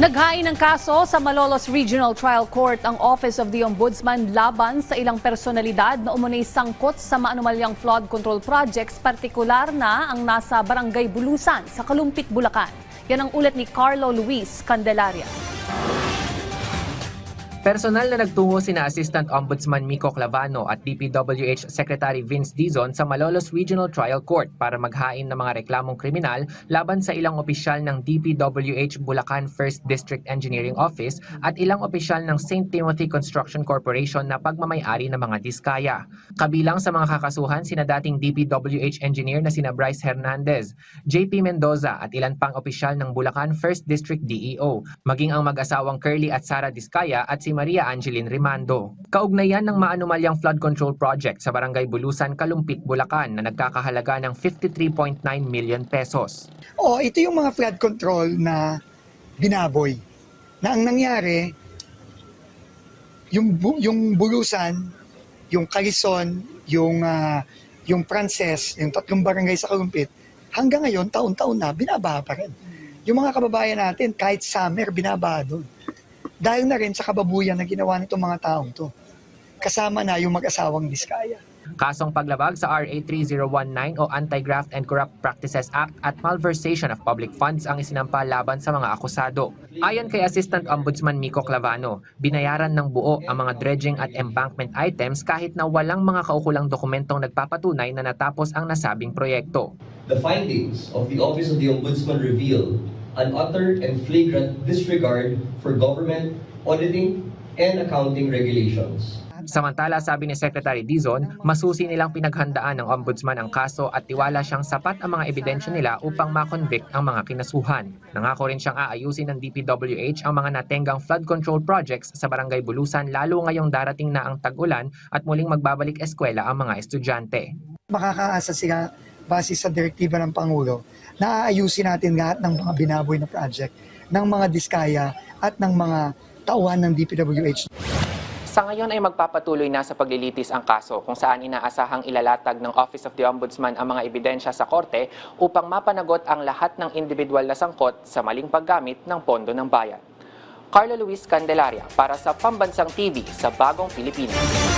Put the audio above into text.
Naghain ng kaso sa Malolos Regional Trial Court ang Office of the Ombudsman laban sa ilang personalidad na umunay sangkot sa maanumalyang flood control projects, partikular na ang nasa Barangay Bulusan sa Kalumpit, Bulacan. Yan ang ulat ni Carlo Luis Candelaria. Personal na nagtungo sina Assistant Ombudsman Mico Clavano at DPWH Secretary Vince Dizon sa Malolos Regional Trial Court para maghain ng mga reklamong kriminal laban sa ilang opisyal ng DPWH Bulacan 1st District Engineering Office at ilang opisyal ng St. Timothy Construction Corporation na pagmamay-ari ng mga diskaya. Kabilang sa mga kakasuhan sina dating DPWH engineer na sina Bryce Hernandez, JP Mendoza at ilan pang opisyal ng Bulacan 1st District DEO, maging ang mag-asawang Curly at Sara Diskaya at si Maria Angeline Rimando. Kaugnayan ng maanumalyang flood control project sa Barangay Bulusan, Kalumpit, Bulacan na nagkakahalaga ng 53.9 million pesos. Ito yung mga flood control na binaboy. Na ang nangyari, yung Bulusan, yung Quezon, yung Frances, yung tatlong barangay sa Kalumpit, hanggang ngayon, taon-taon na, binabaha pa rin. Yung mga kababayan natin, kahit summer, binabaha doon. Dahil na rin sa kababuyan na ginawa nitong mga taong to. Kasama na yung mag-asawang Diskaya. Kasong paglabag sa RA 3019 o Anti-Graft and Corrupt Practices Act at malversation of public funds ang isinampa laban sa mga akusado. Ayon kay Assistant Ombudsman Mico Clavano, binayaran ng buo ang mga dredging at embankment items kahit na walang mga kaukulang dokumentong nagpapatunay na natapos ang nasabing proyekto. The findings of the Office of the Ombudsman reveal an utter and flagrant disregard for government, auditing, and accounting regulations. Samantala, sabi ni Secretary Dizon, masusi nilang pinaghandaan ng Ombudsman ang kaso at tiwala siyang sapat ang mga ebidensya nila upang makonvict ang mga kinasuhan. Nangako rin siyang aayusin ng DPWH ang mga natenggang flood control projects sa Barangay Bulusan lalo ngayong darating na ang tag-ulan at muling magbabalik eskwela ang mga estudyante. Makakaasa sila base sa direktiba ng Pangulo na aayusin natin lahat ng mga binaboy na project, ng mga diskaya at ng mga tauhan ng DPWH. Sa ngayon ay magpapatuloy na sa paglilitis ang kaso kung saan inaasahang ilalatag ng Office of the Ombudsman ang mga ebidensya sa korte upang mapanagot ang lahat ng individual na sangkot sa maling paggamit ng pondo ng bayan. Carlo Luis Candelaria para sa Pambansang TV sa Bagong Pilipinas.